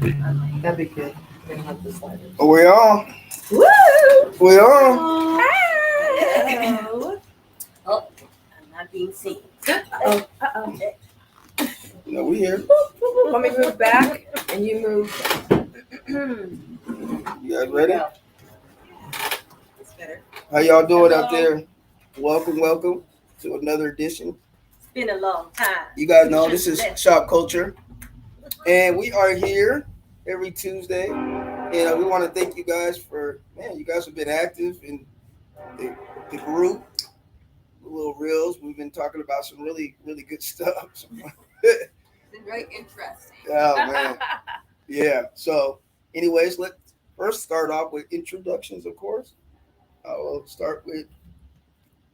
That'd be good. We don't have the sliders. We on. Woo! We on. Hello. Oh, I'm not being seen. Uh-oh. Uh-oh. No, we here. Let me move back and you move. You guys ready? It's better. How y'all doing Hello. out there? Welcome to another edition. It's been a long time. You guys know this is Shop Culture, and we are here every Tuesday. And we want to thank you guys for, man, you guys have been active in the group, the little reels. We've been talking about some really, really good stuff. It's been very interesting. Oh, man. Yeah. So, anyways, let's first start off with introductions, of course. I'll start with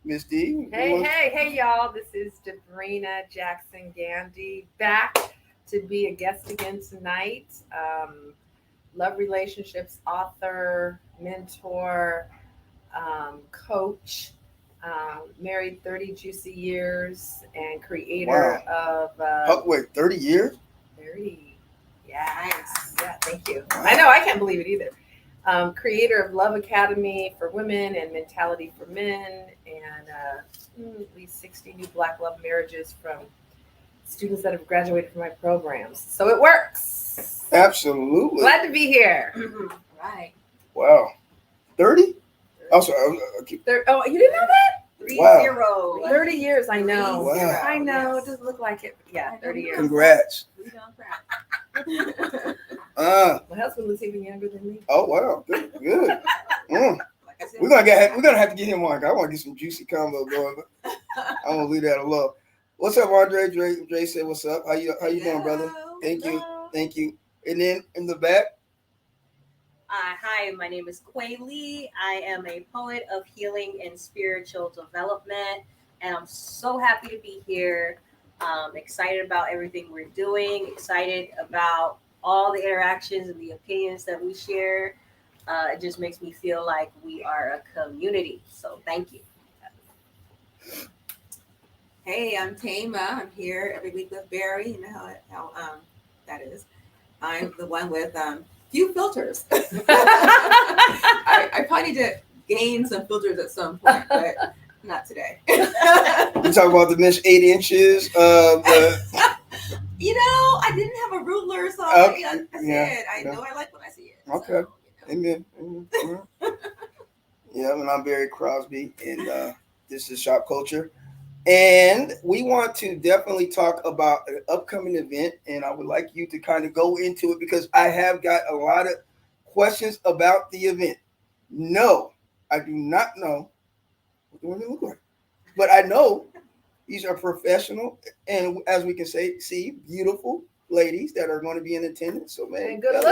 Miss D. Hey, y'all. This is Debrina Jackson Gandy back to be a guest again tonight. Love relationships author, mentor, coach, married 30 juicy years, and creator of. Wait, 30 years? 30. Yeah. Nice. Yeah, thank you. Wow. I know, I can't believe it either. Creator of Love Academy for Women and Mentality for Men, and at least 60 new Black love marriages from students that have graduated from my programs. So it works. Absolutely. Glad to be here. Right. Wow. 30? I'm sorry. Oh, you didn't know that? 30. Wow. 30 years, I know. Wow. I know. Yes. It doesn't look like it. But yeah, 30 years. Congrats. We don't crack. My husband was even younger than me. Oh wow. Good. Good. Like I said, We're gonna have to get him on. I want to get some juicy combo going, but I'm gonna leave that alone. What's up, Andre? Dre said, "What's up? How you doing, brother? Thank you. Thank you." And then in the back, Hi, my name is Quay Lee. I am a poet of healing and spiritual development, and I'm so happy to be here. Excited about everything we're doing, excited about all the interactions and the opinions that we share. It just makes me feel like we are a community. So thank you. Hey, I'm Tama. I'm here every week with Barry. You know how that is. I'm the one with few filters. I probably need to gain some filters at some point, but not today. we talk about the next 8 inches of the. You know, I didn't have a ruler, so Okay, I yeah, said I yeah. know I like when I see it. Okay. So, you know. Amen. Yeah, and I'm Barry Crosby, and this is Shop Culture. And we want to definitely talk about an upcoming event, and I would like you to kind of go into it because I have got a lot of questions about the event. No, I do not know what the women look like, but I know these are professional and, as we can see, beautiful ladies that are going to be in attendance. So, man, And good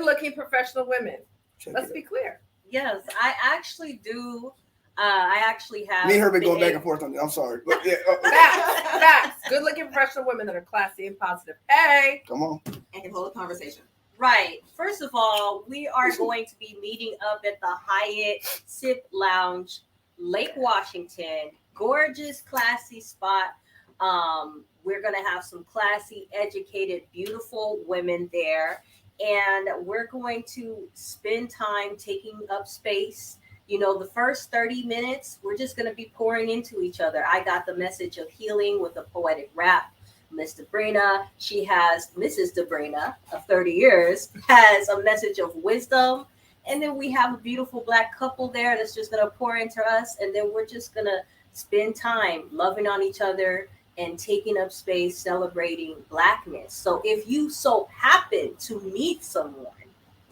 looking professional women. check Let's it be clear. Yes, I actually do. I actually have. out. Me and her been going back able- and forth on it. I'm sorry, but yeah, Facts. Good looking professional women that are classy and positive. Hey. come on. And can hold a conversation. Right. First of all, we are going to be meeting up at the Hyatt Sip Lounge, Lake Washington. Gorgeous, classy spot. We're going to have some classy, educated, beautiful women there. And we're going to spend time taking up space. You know, the first 30 minutes, we're just going to be pouring into each other. I got the message of healing with a poetic rap. Miss Debrina, Mrs. Debrina of 30 years, has a message of wisdom. And then we have a beautiful Black couple there that's just going to pour into us. And then we're just going to spend time loving on each other and taking up space, celebrating Blackness. So if you so happen to meet someone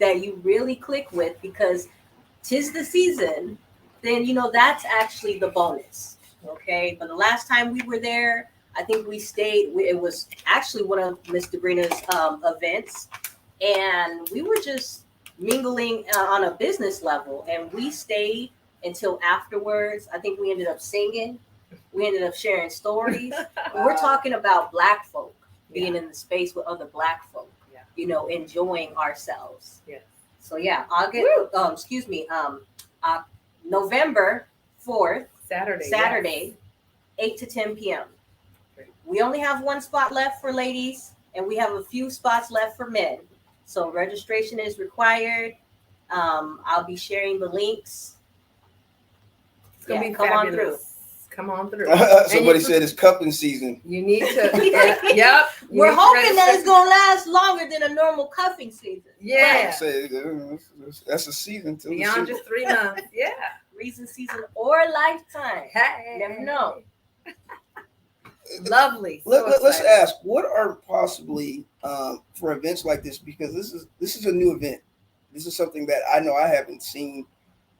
that you really click with because 'tis the season, then, you know, that's actually the bonus. Okay. But the last time we were there, I think we stayed. It was actually one of Miss Debrina's events, and we were just mingling on a business level, and we stayed until afterwards. I think we ended up singing. We ended up sharing stories. We're talking about Black folk being in the space with other Black folk, you know, enjoying ourselves. Yeah. So yeah, November 4th, Saturday, 8 to 10 p.m. We only have one spot left for ladies. and we have a few spots left for men. So registration is required. I'll be sharing the links. It's gonna be come fabulous. on through. Come on through. Somebody said it's cupping season. You need to. Yep. We're hoping that it's gonna last longer than a normal cuffing season. Yeah. Say, that's a season too. Beyond just 3 months. Yeah. Reason, season, or lifetime. Hey. You never know. Lovely. Let's ask, what are possibly for events like this, because this is a new event. This is something that I know I haven't seen,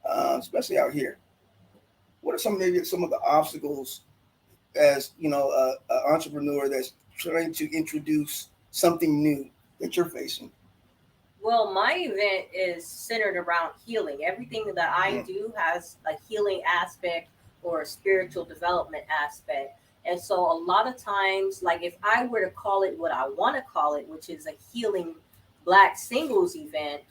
especially out here. What are some of the obstacles as an entrepreneur that's trying to introduce something new that you're facing? Well, my event is centered around healing. Everything that I do has a healing aspect or a spiritual development aspect. And so a lot of times, like if I were to call it what I want to call it, which is a healing Black singles event,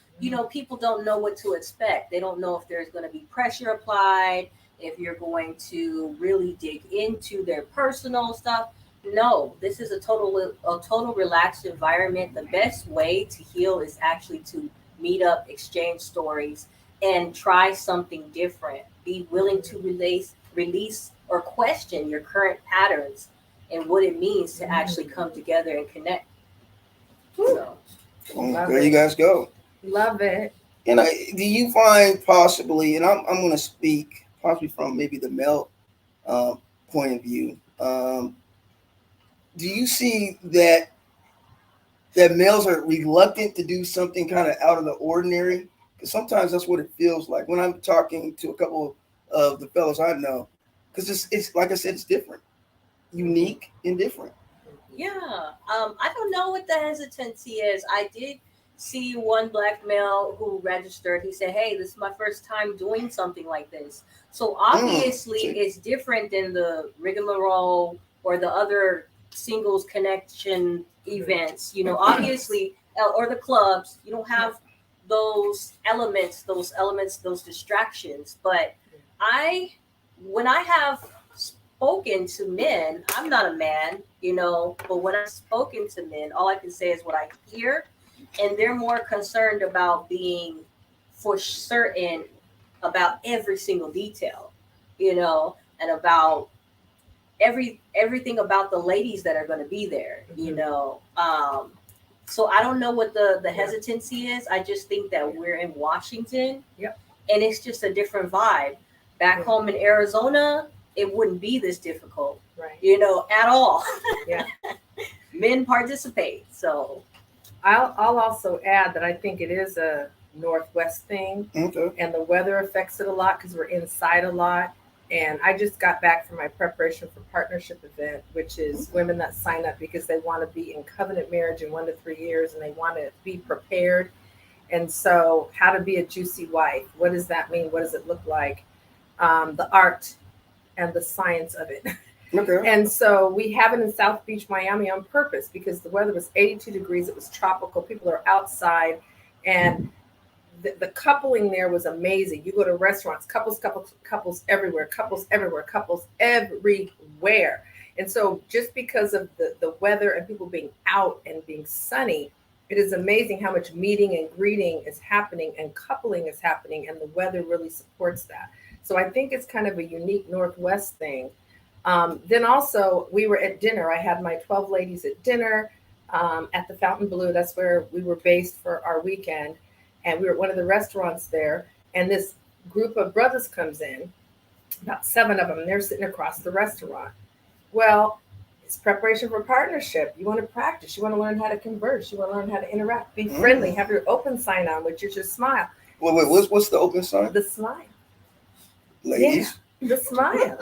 people don't know what to expect. They don't know if there's going to be pressure applied, if you're going to really dig into their personal stuff. No, this is a total relaxed environment. The best way to heal is actually to meet up, exchange stories, and try something different. Be willing to release or question your current patterns and what it means to actually come together and connect. So, there you guys go. Love it. And do you find possibly, and I'm going to speak possibly from maybe the male point of view, do you see that males are reluctant to do something kind of out of the ordinary? Because sometimes that's what it feels like when I'm talking to a couple of the fellows I know. Because it's like I said, it's different, unique and different. Yeah. I don't know what the hesitancy is. I did see one Black male who registered. He said, "Hey, this is my first time doing something like this." So obviously it's different than the rigmarole or the other singles connection events, obviously, or the clubs. You don't have those elements, those distractions. But when I have spoken to men, I'm not a man, but when I've spoken to men, all I can say is what I hear, and they're more concerned about being for certain about every single detail, and about everything about the ladies that are going to be there, so I don't know what the hesitancy is. I just think that we're in Washington, and it's just a different vibe. Back home in Arizona, it wouldn't be this difficult, right? At all. Yeah. Men participate. So I'll also add that I think it is a Northwest thing, and the weather affects it a lot because we're inside a lot. And I just got back from my preparation for partnership event, which is women that sign up because they want to be in covenant marriage in 1 to 3 years, and they want to be prepared. And so, how to be a juicy wife? What does that mean? What does it look like? The art and the science of it. Okay. And so we have it in South Beach, Miami on purpose because the weather was 82 degrees. It was tropical. People are outside, and the coupling there was amazing. You go to restaurants, couples everywhere, couples everywhere. And so just because of the weather and people being out and being sunny, it is amazing how much meeting and greeting is happening and coupling is happening, and the weather really supports that. So I think it's kind of a unique Northwest thing. Then also we were at dinner. I had my 12 ladies at dinner at the Fountain Blue. That's where we were based for our weekend. And we were at one of the restaurants there, and this group of brothers comes in, about 7 of them, and they're sitting across the restaurant. Well, it's preparation for partnership. You want to practice. You want to learn how to converse. You want to learn how to interact. Be friendly. Have your open sign on, which is your smile. Wait, what's the open sign? The smile. Ladies? Yeah, the smile.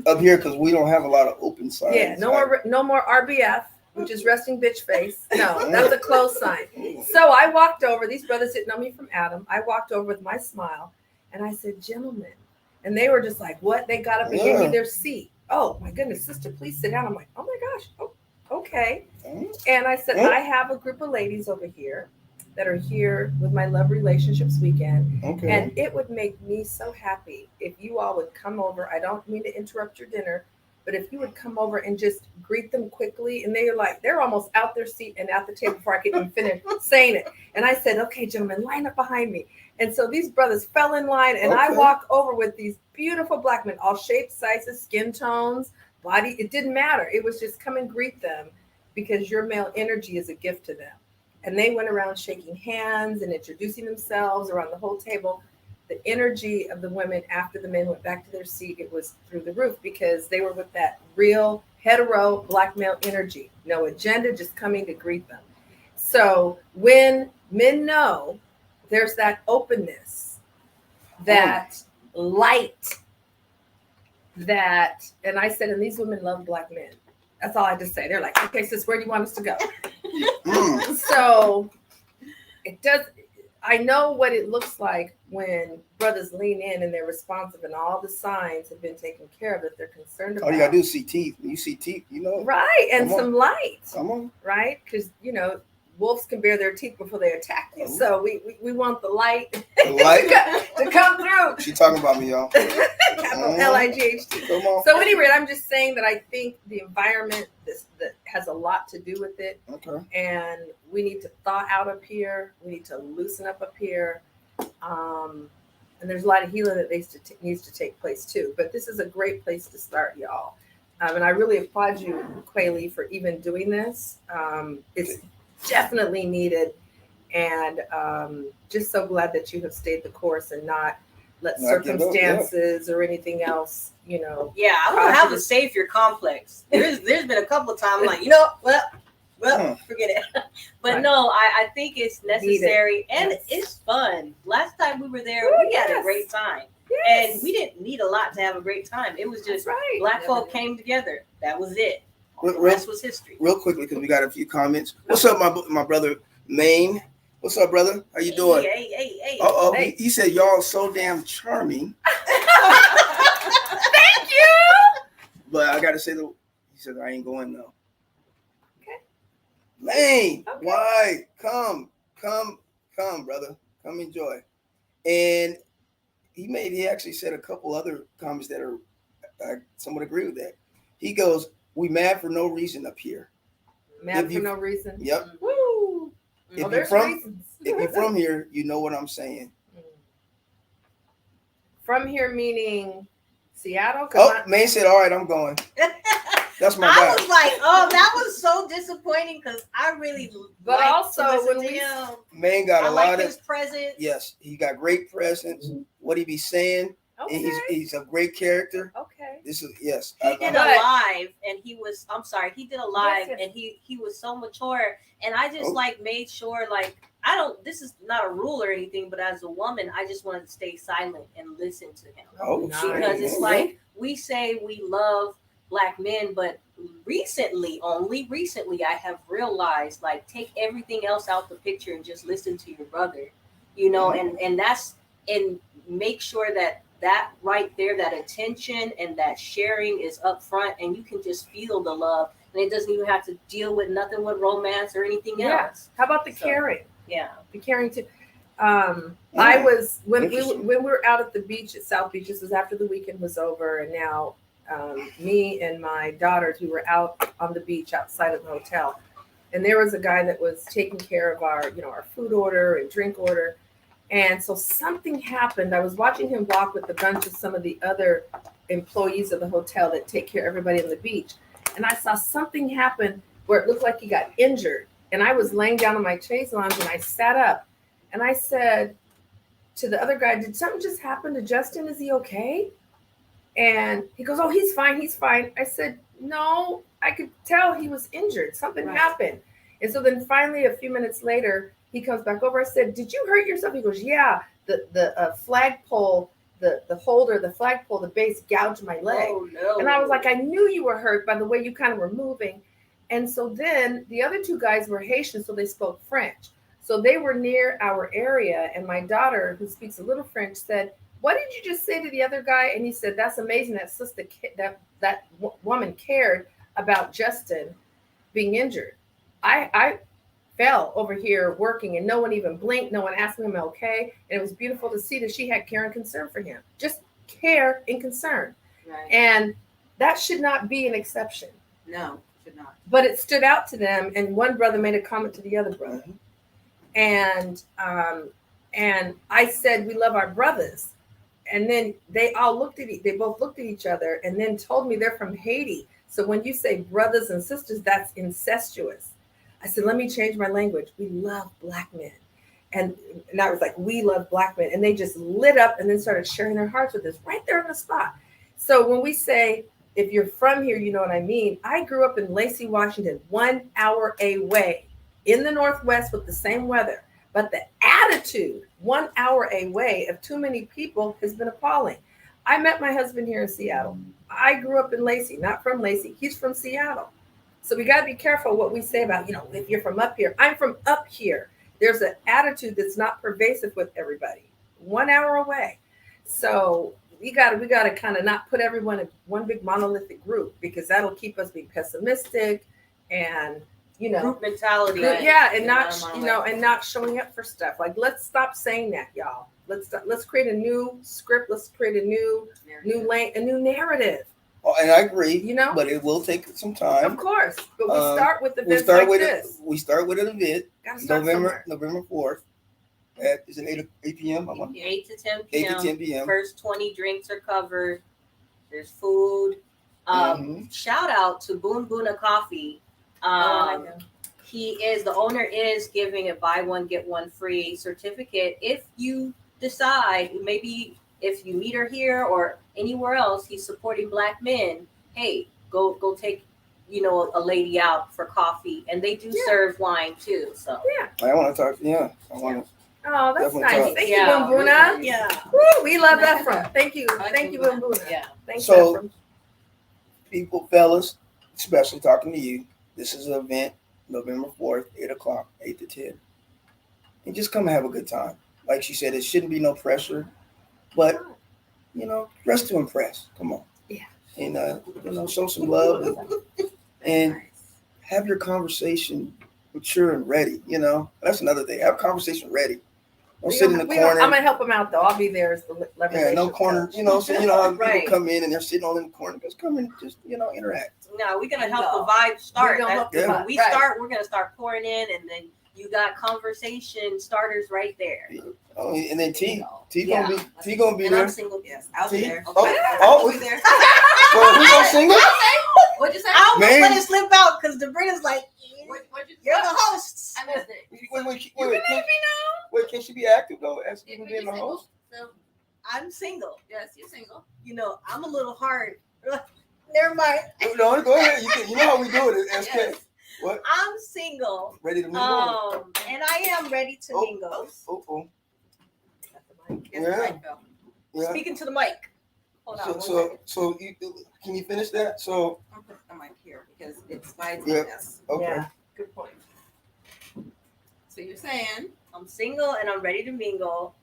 Up here, because we don't have a lot of open signs. Yeah, no more RBF. Which is resting bitch face. No, that's a close sign. So I walked over. These brothers didn't know me from Adam. I walked over with my smile, and I said, "Gentlemen," and they were just like, "What?" They got up and gave me their seat. Oh my goodness, sister, please sit down. I'm like, "Oh my gosh, okay." And I said, "I have a group of ladies over here that are here with my Love Relationships weekend, and it would make me so happy if you all would come over. I don't mean to interrupt your dinner." But if you would come over and just greet them quickly, and they're almost out their seat and at the table before I could even finish saying it. And I said, okay, gentlemen, line up behind me. And so these brothers fell in line, and I walk over with these beautiful black men, all shapes, sizes, skin tones, body. It didn't matter. It was just come and greet them because your male energy is a gift to them. And they went around shaking hands and introducing themselves around the whole table. The energy of the women after the men went back to their seat, it was through the roof because they were with that real hetero black male energy. No agenda, just coming to greet them. So when men know there's that openness, that light, that, and I said, and these women love black men. That's all I just say. They're like, okay, sis, where do you want us to go? So it does. I know what it looks like when brothers lean in and they're responsive and all the signs have been taken care of that they're concerned about. All you gotta do is see teeth. When you see teeth, you know. Right, and some light. Come on. Right, because wolves can bare their teeth before they attack you. So we want the light, to come through. She talking about me, y'all. L-I-G-H-T. Come on. So anyway, I'm just saying that I think the environment that has a lot to do with it. Okay. And we need to thaw out up here. We need to loosen up here. And there's a lot of healing that needs to take place too. But this is a great place to start, y'all. And I really applaud you, Quaylee, for even doing this. It's definitely needed. And just so glad that you have stayed the course and not let circumstances or anything else, Yeah, I don't have a savior complex. There's been a couple of times like, well, forget it. But no, I think it's necessary and it's fun. Last time we were there, we had a great time. Yes. And we didn't need a lot to have a great time. It was just black folk came together. That was it. The rest was history. Real quickly, because we got a few comments. What's up, my brother Maine? What's up, brother? How you doing? Hey. Hey. He said y'all so damn charming. Thank you. But I gotta say, he said I ain't going though. Okay. Maine, why? Come, brother. Come enjoy. And he actually said a couple other comments that are somewhat agree with that. He goes, "We mad for no reason up here." Mad for no reason. Yep. Woo. If you're from here, you know what I'm saying. From here meaning Seattle? Maine said, all right, I'm going. That's my guy. I was like, that was so disappointing because I really but also when Maine got a lot of his presence. Yes, he got great presence. What he be saying. Okay. And he's a great character. Okay. This is yes. He did a live and he was he did a live and he was so mature and I just made sure this is not a rule or anything, but as a woman, I just wanted to stay silent and listen to him. Because it's like we say we love black men, but only recently, I have realized take everything else out the picture and just listen to your brother, and make sure that right there, that attention and that sharing is up front and you can just feel the love and it doesn't even have to deal with nothing with romance or anything else. How about the caring? Yeah. The caring too. I was when we were out at the beach at South Beach, this was after the weekend was over, and now me and my daughters, we were out on the beach outside of the hotel, and there was a guy that was taking care of our food order and drink order. And so something happened. I was watching him walk with a bunch of some of the other employees of the hotel that take care of everybody on the beach. And I saw something happen where it looked like he got injured. And I was laying down on my chaise lounge and I sat up and I said to the other guy, did something just happen to Justin? Is he okay? And he goes, oh, he's fine. He's fine. I said, no, I could tell he was injured. Something happened. And so then finally, a few minutes later, he comes back over. I said, did you hurt yourself? He goes, yeah, the flagpole, the holder, the flagpole, the base gouged my leg. Oh, no. And I was like, I knew you were hurt by the way you kind of were moving. And so then the other two guys were Haitian, so they spoke French. So they were near our area. And my daughter, who speaks a little French, said, what did you just say to the other guy? And he said, that's amazing. That sister, that woman cared about Justin being injured. I fell over here working and no one even blinked. No one asked him okay. And it was beautiful to see that she had care and concern for him. Just care and concern. Right. And That should not be an exception. No, should not. But it stood out to them, and one brother made a comment to the other brother, and I said, "We love our brothers," and then they both looked at each other, and then told me they're from Haiti. So when you say brothers and sisters, that's incestuous. I said, let me change my language. We love Black men. And I was like, we love Black men. And they just lit up and then started sharing their hearts with us right there on the spot. So when we say, if you're from here, you know what I mean. I grew up in Lacey, Washington, 1 hour away in the Northwest with the same weather. But the attitude 1 hour away of too many people has been appalling. I met my husband here in Seattle. I grew up in Lacey, not from Lacey. He's from Seattle. So we got to be careful what we say about, if you're from up here. I'm from up here. There's an attitude that's not pervasive with everybody. 1 hour away. So we got to kind of not put everyone in one big monolithic group, because that'll keep us being pessimistic and, group mentality. Yeah, and not showing up for stuff. Like, let's stop saying that, y'all. Let's create a new script. Let's create a new narrative. Oh, and I agree. But it will take some time. Of course, but we start with events like this. We start with an event. November 4th. Is it 8 p.m.? 8 to 10 p.m. 8 to 10 p.m. First 20 drinks are covered. There's food. Shout out to Boon Boona Coffee. The owner is giving a buy one get one free certificate. If you decide, maybe if you meet her here or anywhere else, he's supporting Black men. Hey, go take a lady out for coffee, and they do serve wine too. So I want to talk. I want to. Oh, that's nice. Talk. Thank you, Boon Boona. Yeah. Woo, we love that from. Thank you, Boon Boona. Yeah. Thanks, so, people, fellas, especially talking to you. This is an event, November 4th, 8:00, 8 to 10. And just come and have a good time. Like she said, it shouldn't be no pressure, but dress to impress. Come on. Yeah. And show some love and have your conversation mature and ready. That's another thing. Have a conversation ready. Don't sit in the corner. I'm gonna help them out though. I'll be there as the leverage. Yeah, no corner. So how right. people come in and they're sitting all in the corner. Just come in, just interact. No, we're gonna help the vibe start. When we right. start, we're gonna start pouring in, and then you got conversation starters right there. Oh, and then T gonna be And there. I'm single. Yes, I'll be there. Oh, I'll be there. Well, who's gonna sing it? What'd you say? I almost let it slip out because Debritta's like, What'd you say? you're the host. I missed it. Wait, can she be active though as even being the host? So, I'm single. yes, you're single. I'm a little hard. Never mind. No, go ahead. You know how we do it at SK. Yes. What? I'm single. Ready to mingle? And I am ready to mingle. Oh. Yes, Yeah. right, Bill. Yeah. Speaking to the mic. Hold on. So can you finish that? So I'll put the mic here because it slides Yeah. on us. okay. Yeah. Good point. So you're saying I'm single and I'm ready to mingle.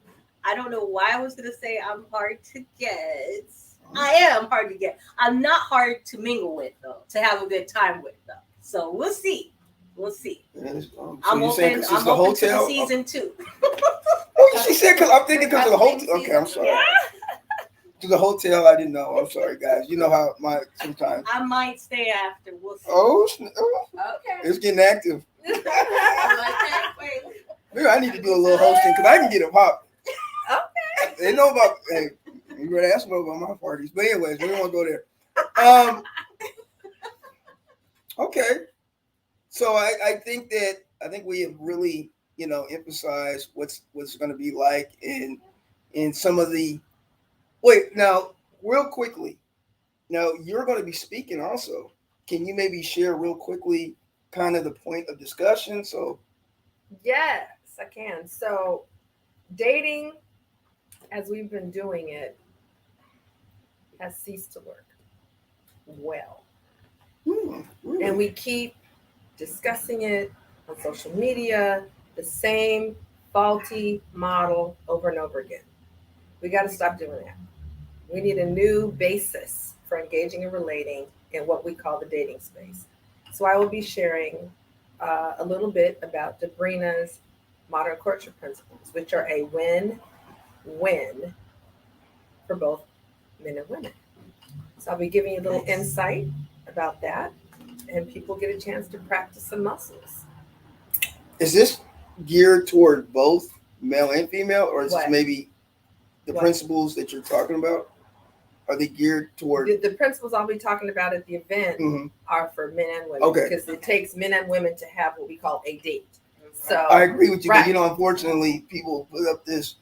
I don't know why I was gonna say I'm hard to get. I am hard to get. I'm not hard to mingle with though, to have a good time with though. So we'll see. So I'm you're saying open. 'cause it's I'm the open to the hotel? season 2. Oh, she said because I'm thinking because of the hotel. Okay, I'm sorry. To the hotel, I didn't know. I'm sorry, guys. You know how sometimes. I might stay after. We'll see. okay. It's getting active. Wait. Maybe I need to do a little hosting because I can get a pop. Okay. They know about. Hey, you better ask them about my parties. But anyways, we don't want to go there. Okay. So I think we have really emphasized what's going to be like in some of the. Wait, now real quickly. Now you're going to be speaking also. Can you maybe share real quickly kind of the point of discussion? So Yes, I can. So dating, as we've been doing it, has ceased to work well. really? And we keep discussing it on social media, the same faulty model over and over again. We got to stop doing that. We need a new basis for engaging and relating in what we call the dating space. So I will be sharing a little bit about Debrina's modern courtship principles, which are a win-win for both men and women. So I'll be giving you a little insight about that, and people get a chance to practice some muscles. Is this geared toward both male and female, or is this What? maybe the What? principles that you're talking about? Are they geared toward? The principles I'll be talking about at the event Mhm. are for men and women, Okay. because it takes men and women to have what we call a date. So I agree with you. Right. But, unfortunately, people put up this,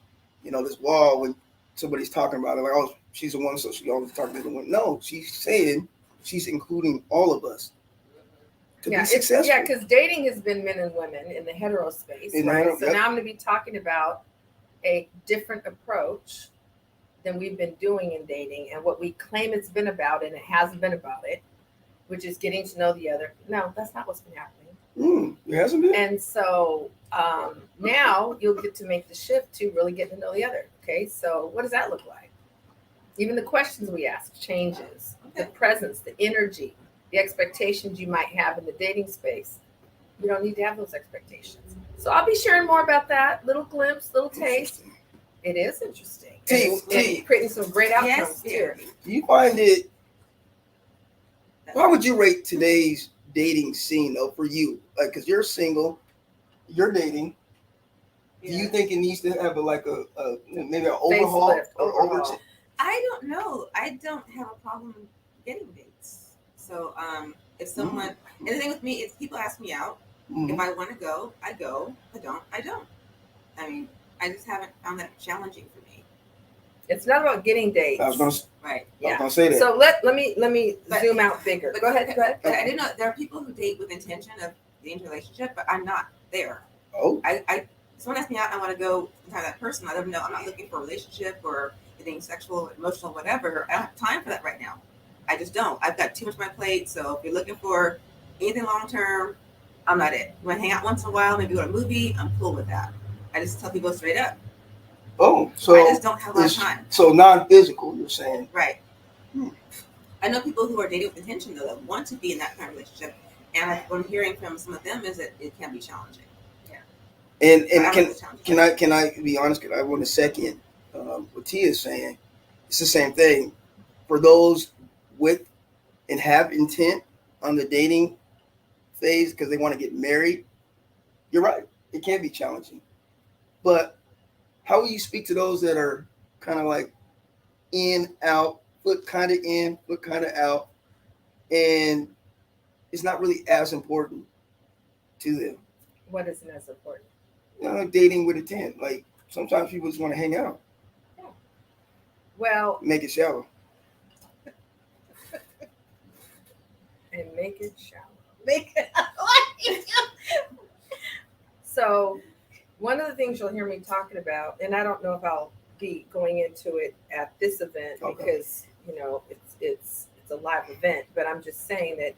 this wall when somebody's talking about it, like, oh, she's a woman, so she always talking to the woman. No, she's saying she's including all of us to be successful. Yeah, because dating has been men and women in the hetero space, right? So now I'm going to be talking about a different approach than we've been doing in dating, and what we claim it's been about, and it hasn't been about it, which is getting to know the other. No, that's not what's been happening. It hasn't been. And so now you'll get to make the shift to really getting to know the other. Okay, so what does that look like? Even the questions we ask changes, the presence, the energy, the expectations you might have in the dating space. You don't need to have those expectations. So I'll be sharing more about that. Little glimpse, little taste. It is interesting. And creating some great outcomes too. Do you find it? How would you rate today's dating scene though for you? Like, because you're single, you're dating. Do you think it needs to have a maybe an overhaul or I don't know. I don't have a problem getting dates. So if someone, and the thing with me is people ask me out. If I want to go, I go. If I don't. I mean, I just haven't found that challenging for me. It's not about getting dates. I was gonna say that. So let me zoom out bigger. Go ahead. But I didn't know there are people who date with intention of being in a relationship, but I'm not there. Oh. I someone asked me out, I want to go have that person. I don't know. I'm not looking for a relationship or anything sexual, emotional, whatever. I don't have time for that right now. I just don't. I've got too much on my plate. So if you're looking for anything long term, I'm not it. You want to hang out once in a while, maybe go to a movie, I'm cool with that. I just tell people straight up. Oh, so I just don't have a lot of time. So non-physical, you're saying? Right. I know people who are dating with intention though that want to be in that kind of relationship, and what I'm hearing from some of them is that it can be challenging. Yeah. And can I be honest? Because I want to second what Tia is saying. It's the same thing for those with and have intent on the dating phase because they want to get married. You're right. It can be challenging, but how will you speak to those that are kind of like in, out, foot kind of in, foot kind of out, and it's not really as important to them? What isn't as important? Like dating with intent. Like sometimes people just want to hang out. Yeah. Well, make it shallow. And make it shallow. So one of the things you'll hear me talking about, and I don't know if I'll be going into it at this event because it's a live event, but I'm just saying that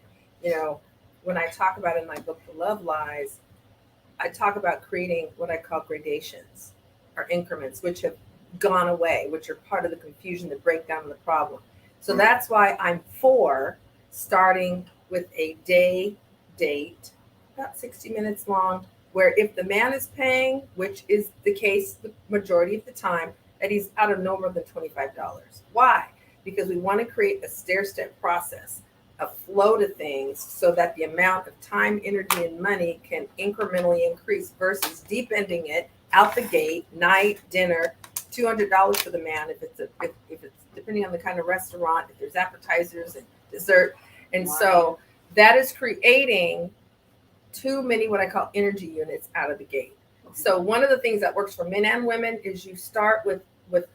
when I talk about it in my book The Love Lies, I talk about creating what I call gradations or increments, which have gone away, which are part of the confusion, the breakdown of the problem. So that's why I'm for starting with a day date, about 60 minutes long, where if the man is paying, which is the case the majority of the time, that he's out of no more than $25. Why? Because we want to create a stair-step process, a flow to things so that the amount of time, energy, and money can incrementally increase versus deep ending it out the gate, night, dinner, $200 for the man if it's depending on the kind of restaurant, if there's appetizers and dessert. And so that is creating too many what I call energy units out of the gate. So one of the things that works for men and women is you start with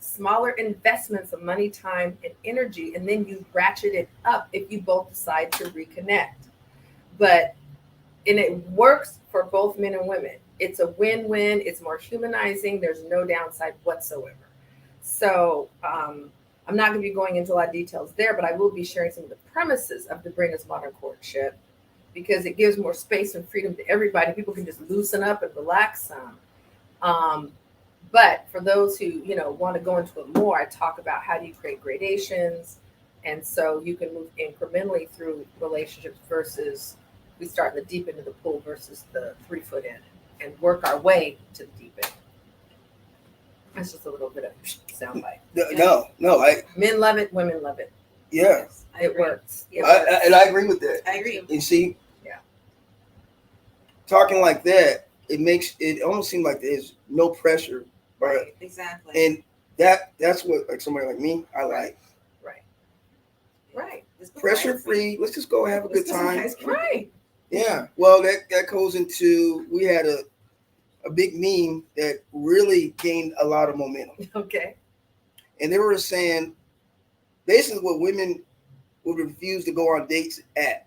smaller investments of money, time, and energy, and then you ratchet it up if you both decide to reconnect. And it works for both men and women. It's a win-win. It's more humanizing. There's no downside whatsoever. So I'm not going to be going into a lot of details there, but I will be sharing some of the premises of Dabrina's modern courtship because it gives more space and freedom to everybody. People can just loosen up and relax some. But for those who, want to go into it more, I talk about how do you create gradations. And so you can move incrementally through relationships versus we start in the deep end of the pool versus the 3-foot end and work our way to the deep end. That's just a little bit of soundbite. No. Men love it, women love it. Yeah, It works. It I, works. and I agree with that. I agree. You see, Yeah. talking like that, it makes it almost seem like there's no pressure, Right. Exactly. and that's what like somebody like me I like. Right. Right. Let's put some Pressure ice cream. free. Let's just go have a Let's good put some time. ice cream. Right. Yeah. Well, that goes into we had a big meme that really gained a lot of momentum, Okay. and they were saying basically what women would refuse to go on dates at.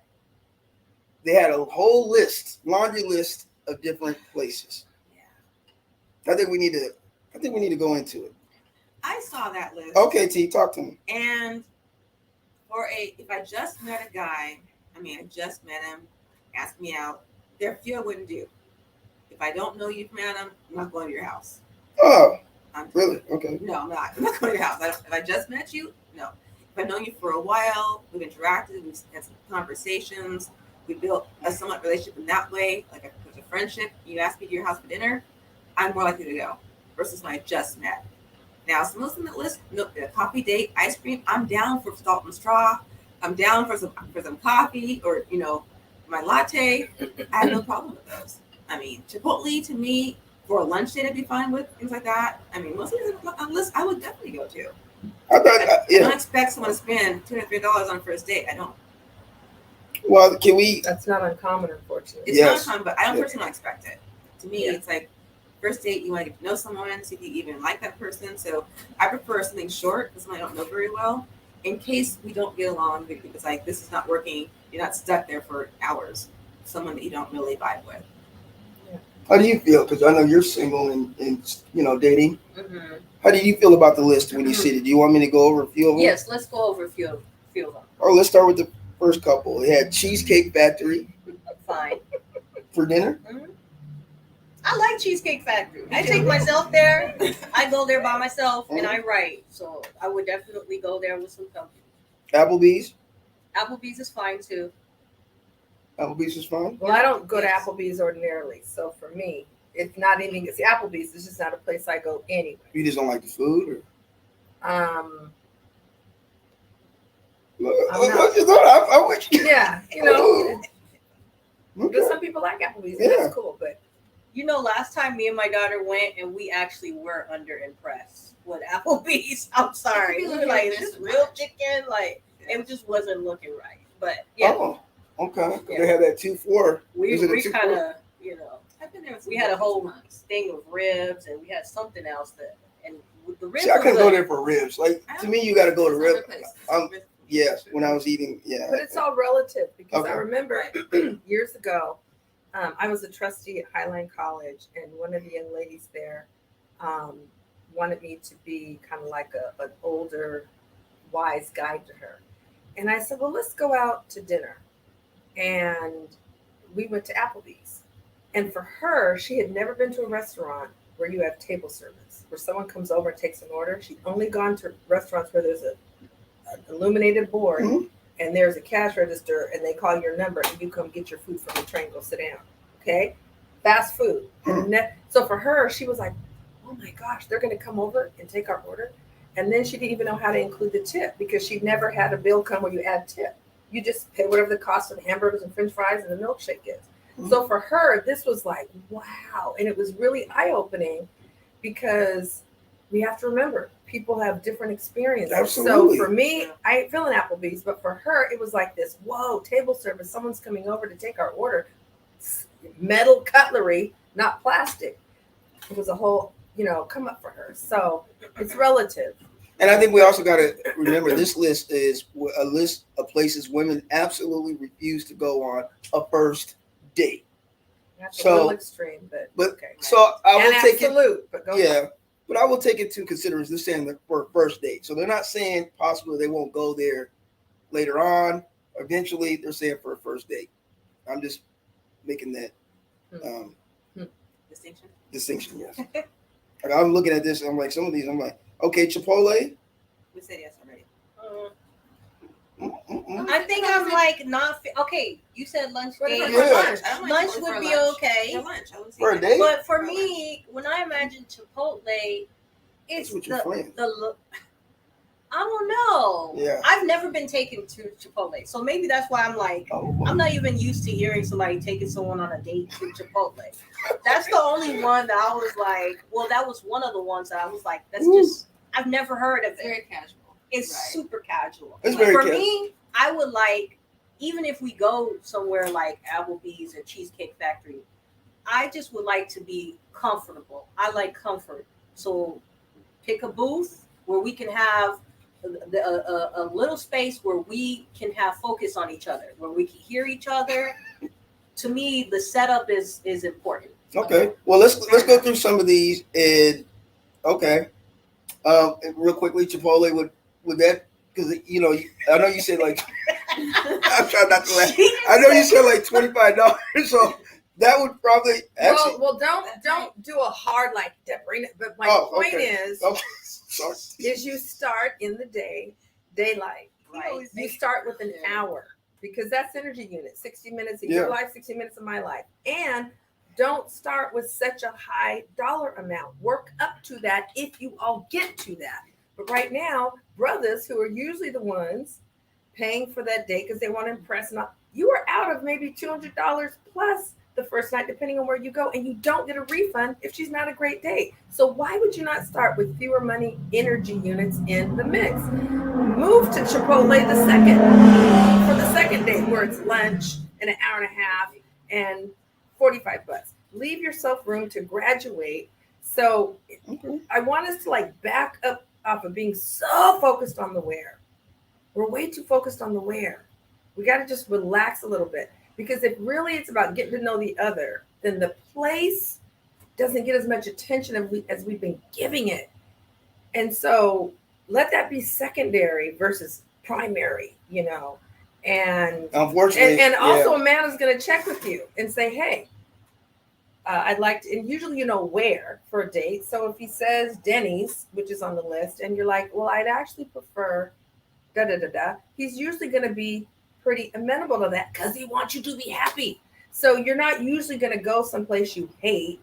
They had a whole list, laundry list of different places. Yeah. I think we need to go into it. I saw that list. Okay, T, talk to me. And if I just met a guy, I just met him, asked me out, there are a few I wouldn't do. If I don't know you from Adam, I'm not going to your house. Oh, I'm really? Okay. No, I'm not. I'm not going to your house. If I just met you, no. If I've known you for a while, we've interacted, we've had some conversations, we built a somewhat relationship in that way, like a friendship. You ask me to your house for dinner, I'm more likely to go versus when I just met. Now, some of them that list, a coffee date, ice cream, I'm down for salt and straw. I'm down for some coffee or, my latte. I have no problem with those. Chipotle to me for a lunch date I'd be fine with, things like that. Most of these on the list I would definitely go to. I don't expect someone to spend $200 on a first date. I don't. Well, can we? That's not uncommon, unfortunately. It's not uncommon, but I don't personally expect it. To me, it's like first date, you want to get to know someone, see if you even like that person. So I prefer something short with someone I don't know very well. In case we don't get along, it's like this is not working. You're not stuck there for hours. Someone that you don't really vibe with. How do you feel? Because I know you're single and dating. Mm-hmm. How do you feel about the list when you see it? Do you want me to go over a few of them? Yes, let's go over a few of them. Or let's start with the first couple. They had Cheesecake Factory. Fine. For dinner. Mm-hmm. I like Cheesecake Factory. I take myself there. I go there by myself and I write. So I would definitely go there with some company. Applebee's. Applebee's is fine too. Applebee's is fine. Well, I don't go to Applebee's ordinarily, so for me, it's not even. It's Applebee's. It's just not a place I go anyway. You just don't like the food, or? I'm with you. Yeah, because some people like Applebee's. And that's cool, but last time me and my daughter went, and we actually were under impressed with Applebee's. I'm sorry, we were like, "Is this real chicken?" Like, it just wasn't looking right. But yeah. Oh, okay. Yeah. They had that 2-4. We kind of, I've been there. We had a whole thing of ribs, and we had something else and with the ribs. See, I couldn't go there for ribs. Like to me, you got to go to ribs. Yes, when I was eating, yeah. But it's all relative because I remember years ago, I was a trustee at Highline College, and one of the young ladies there wanted me to be kind of like an older, wise guide to her. And I said, well, let's go out to dinner. And we went to Applebee's. And for her, she had never been to a restaurant where you have table service, where someone comes over and takes an order. She'd only gone to restaurants where there's an illuminated board and there's a cash register and they call your number and you come get your food from the tray and go sit down. Okay? Fast food. So for her, she was like, oh my gosh, they're going to come over and take our order. And then she didn't even know how to include the tip because she'd never had a bill come where you add tip. You just pay whatever the cost of the hamburgers and french fries and the milkshake is. So for her, this was like, wow. And it was really eye-opening because we have to remember, people have different experiences. Absolutely. So for me, I ain't feeling Applebee's, but for her, it was like this, whoa, table service, someone's coming over to take our order. Metal cutlery, not plastic. It was a whole, come up for her. So it's relative. And I think we also got to remember this list is a list of places women absolutely refuse to go on a first date. That's a little extreme, but okay. So I will take it. But but I will take it to consideration. They're saying that for a first date, so they're not saying possibly they won't go there later on. Eventually, they're saying for a first date. I'm just making that distinction. Yes. Like I'm looking at this, and I'm like, some of these, I'm like, okay, Chipotle. We said yes already. I think I'm like not okay. You said lunch date. Lunch would be okay. For a date, but for me, when I imagine Chipotle, it's the I don't know. Yeah. I've never been taken to Chipotle, so maybe that's why I'm like, I'm not even used to hearing somebody taking someone on a date to Chipotle. That's the only one that I was like, well, that was one of the ones that I was like, that's just, I've never heard of It's it. very casual. It's Right. super casual. It's very For casual. me, I would like, even if we go somewhere like Applebee's or Cheesecake Factory, I just would like to be comfortable. I like comfort. So pick a booth where we can have a little space where we can have focus on each other, where we can hear each other. To me, the setup is important. Okay. Well, let's go through some of these. And okay, real quickly, Chipotle would that, because I know you said like I'm trying not to laugh. I know you said like $25, so that would probably actually. Well, don't do a hard like bring it. But my point is, Sorry. is you start in the daylight. Right. You start with an hour because that's energy unit. 60 minutes of your life, 60 minutes of my life, and don't start with such a high dollar amount. Work up to that if you all get to that. But right now, brothers who are usually the ones paying for that date because they want to impress, you are out of maybe $200 plus the first night, depending on where you go, and you don't get a refund if she's not a great date. So why would you not start with fewer money energy units in the mix? Move to Chipotle for the second date where it's lunch and an hour and a half and $45. Leave yourself room to graduate. So I want us to like back up off of being so focused on the where. We're way too focused on the where. We got to just relax a little bit, because if really it's about getting to know the other, then the place doesn't get as much attention as we've been giving it. And so let that be secondary versus primary, and unfortunately, and also a man is going to check with you and say, hey, I'd like to, and usually where for a date. So if he says Denny's, which is on the list, and you're like, well, I'd actually prefer he's usually going to be pretty amenable to that because he wants you to be happy. So you're not usually going to go someplace you hate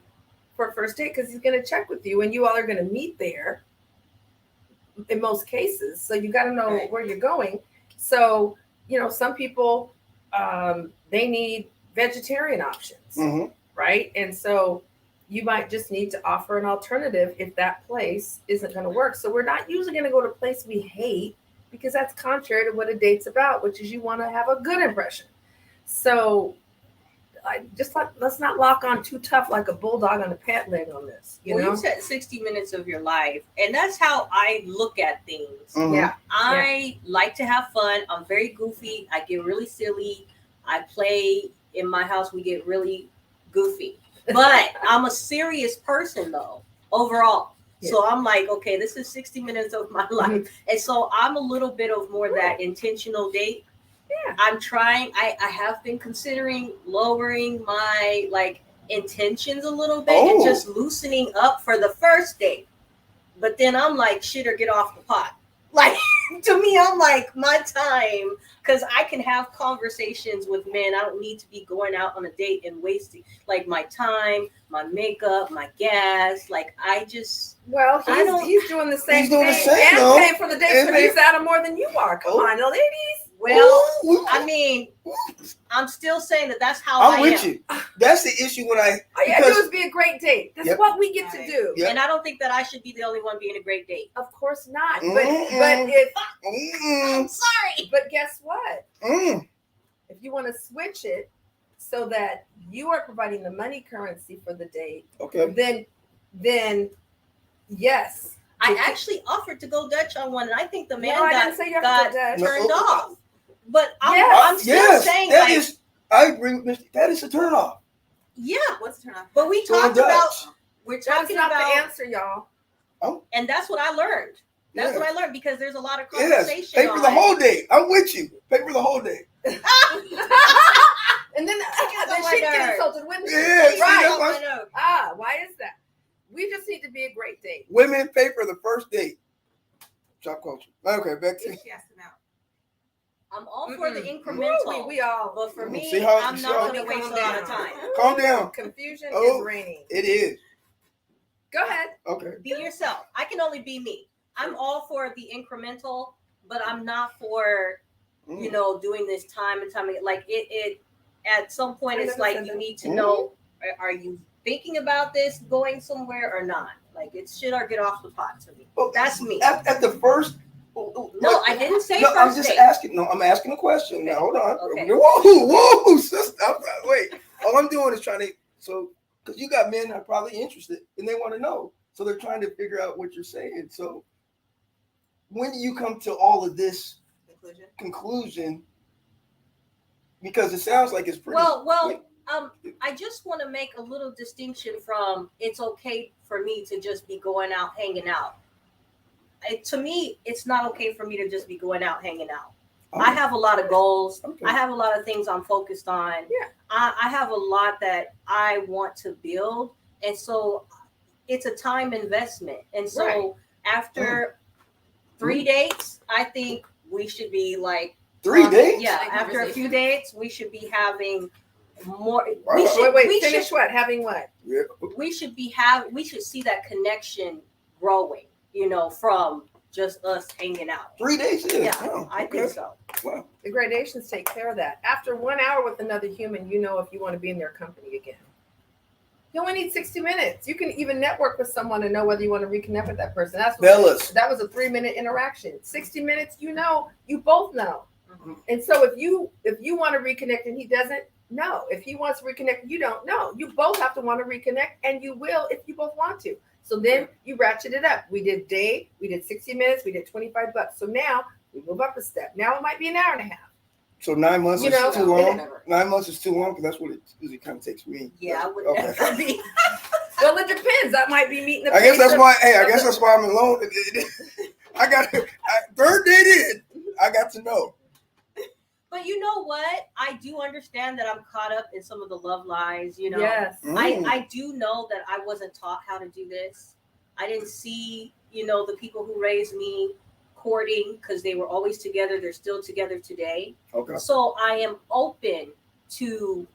for a first date, because he's going to check with you and you all are going to meet there in most cases. So you got to know where you're going. So, some people, they need vegetarian options, right? And so you might just need to offer an alternative if that place isn't going to work. So we're not usually going to go to a place we hate, because that's contrary to what a date's about, which is you want to have a good impression. So let's not lock on too tough like a bulldog on a pant leg on this. You said 60 minutes of your life, and that's how I look at things. Yeah. I like to have fun. I'm very goofy. I get really silly. I play in my house. We get really goofy. But I'm a serious person, though, overall. Yeah. So I'm like, okay, this is 60 minutes of my life. And so I'm a little bit of more that intentional date. Yeah. I'm trying. I have been considering lowering my intentions a little bit and just loosening up for the first date. But then I'm like, shit or get off the pot. Like, to me, I'm like, my time, because I can have conversations with men. I don't need to be going out on a date and wasting my time, my makeup, my gas. He's doing the same thing and paying for the date, so he's out of more than you are. Come on, ladies. Well, I mean, I'm still saying that's how I am. I'm with you. That's the issue when all you do is be a great date. That's what we get to do. Yep. And I don't think that I should be the only one being a great date. Of course not. But if I'm sorry. But guess what? If you want to switch it so that you are providing the money currency for the date, then yes. I actually offered to go Dutch on one, and I think the man got turned off. But I'm still saying I agree with Mr. That is a turn off. Yeah, what's a turn off? But we're talking about the answer, y'all. And that's what I learned. That's what I learned, because there's a lot of conversation. Yes. Pay for the whole day. I'm with you. Pay for the whole day. And then she'd get insulted, wouldn't she? Yeah, right. Why is that? We just need to be a great date. Women pay for the first date. Shopkulture. Okay, back to you. I'm all for the incremental. We all. But for me, I'm not going to waste a lot of time. Calm down. Confusion is reigning. It is. Go ahead. Okay. Be yourself. I can only be me. I'm all for the incremental. but I'm not for, you know, doing this time and time again. Like it at some point, it's like you need to know, are you thinking about this going somewhere or not? Like it's shit or get off the pot to me. Well, That's me. At the first. No, I didn't say no, first I'm just date. asking. No, I'm asking a question. Okay. Now, hold on. Okay. Whoa, sister. Wait. All I'm doing is trying to, because you got men that are probably interested and they want to know. So they're trying to figure out what you're saying. So when do you come to all of this conclusion? Because it sounds like it's pretty. Well, I just want to make a little distinction from it's okay for me to just be going out, hanging out. To me, it's not okay for me to just be going out, hanging out. I have a lot of goals. I have a lot of things I'm focused on. Yeah. I have a lot that I want to build. And so it's a time investment. And so after 3 dates, I think we should be like 3 dates? Yeah. After a few dates, we should be having more. Wait, finish what? Having what? Yeah. We should see that connection growing, you know, from just us hanging out. 3 days? Yeah, Oh, I think so. Wow. The gradations take care of that. After 1 hour with another human, you know if you want to be in their company again. You only need 60 minutes. You can even network with someone and know whether you want to reconnect with that person. That was a 3-minute interaction. 60 minutes, you both know. Mm-hmm. And so if you want to reconnect and he doesn't, no. If he wants to reconnect, you don't know. You both have to want to reconnect, and you will if you both want to. So then you ratchet it up. We did 60 minutes, we did $25. So now we move up a step. Now it might be an hour and a half. So 9 months is too long? 9 months is too long because that's what it usually kind of takes me. Yeah, I would never be. Well, it depends. That might be meeting the I guess that's why I'm alone. I got third date in. I got to know. But you know what? I do understand that I'm caught up in some of the love lies, you know. Yes. I do know that I wasn't taught how to do this. I didn't see, you know, the people who raised me courting because they were always together. They're still together today. Okay. So I am open to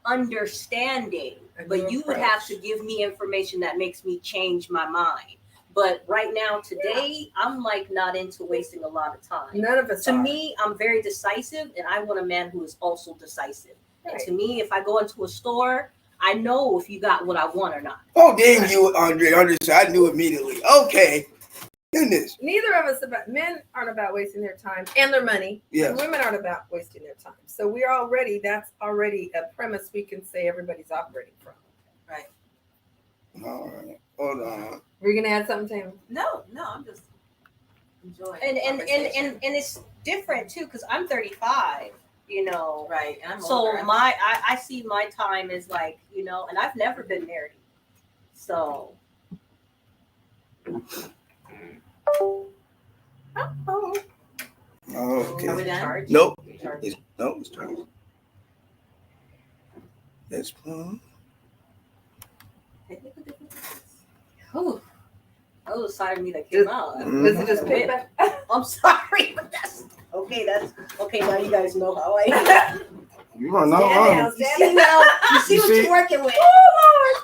understanding, but you would have to give me information that makes me change my mind. But right now, today, I'm like not into wasting a lot of time. None of us. To me, I'm very decisive, and I want a man who is also decisive. Right. And to me, if I go into a store, I know if you got what I want or not. Oh, dang you, Andre. I knew immediately. Okay. Goodness. Neither of us men aren't about wasting their time and their money. Yes. And women aren't about wasting their time. So that's already a premise we can say everybody's operating from. Right. All right. Hold on. Were you gonna add something, Taylor? No, I'm just enjoying. And it's different too because I'm 35, you know. Right. And I'm so older. I see my time as like, you know, and I've never been married, so. Oh, okay. Are we done? Nope. It's time. Let's play. Ooh, that was a side of me that came out. This is just payback. I'm sorry, but that's okay. Now you guys know how I am. You are not You see now. You see what you're working with. Oh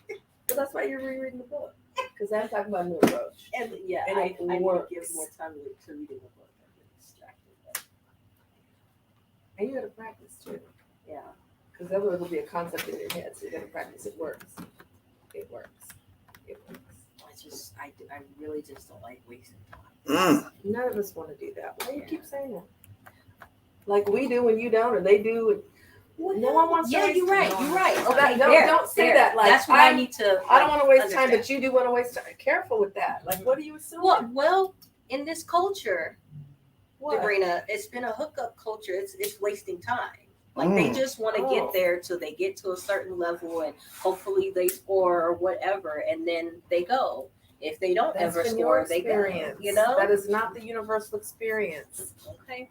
Lord! Well, that's why you're rereading the book because I'm talking about a new approach. And yeah, and I need to give more time to reading the book. I'm distracted. And you got to practice too. Yeah. Because otherwise it'll be a concept in your head. So you got to practice. It works. It works. I really just don't like wasting time. None of us want to do that. Why do you keep saying that? Like we do when you don't, or they do. No one wants to. Yeah, you're right. You're right. Okay, don't say that. Like that's what I need to. I don't want to waste time, but you do want to waste time. Careful with that. Like, what do you assume? Well, in this culture, Sabrina, it's been a hookup culture. It's wasting time. Like they just want to get there till they get to a certain level and hopefully they score or whatever, and then they go. If they don't ever score, they go. You know, that is not the universal experience. Okay.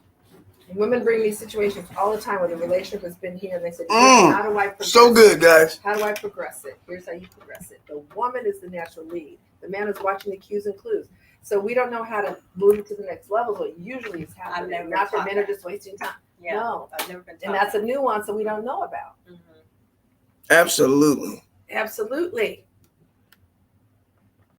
And women bring me situations all the time where the relationship has been here, and they said, "How do I progress so good, guys? How do I progress it? Here's how you progress it." The woman is the natural lead. The man is watching the cues and clues. So we don't know how to move it to the next level. So it usually is happening. Not that men are just wasting time. Yeah, no, I've never been taught and that's a nuance that we don't know about. Absolutely. Absolutely.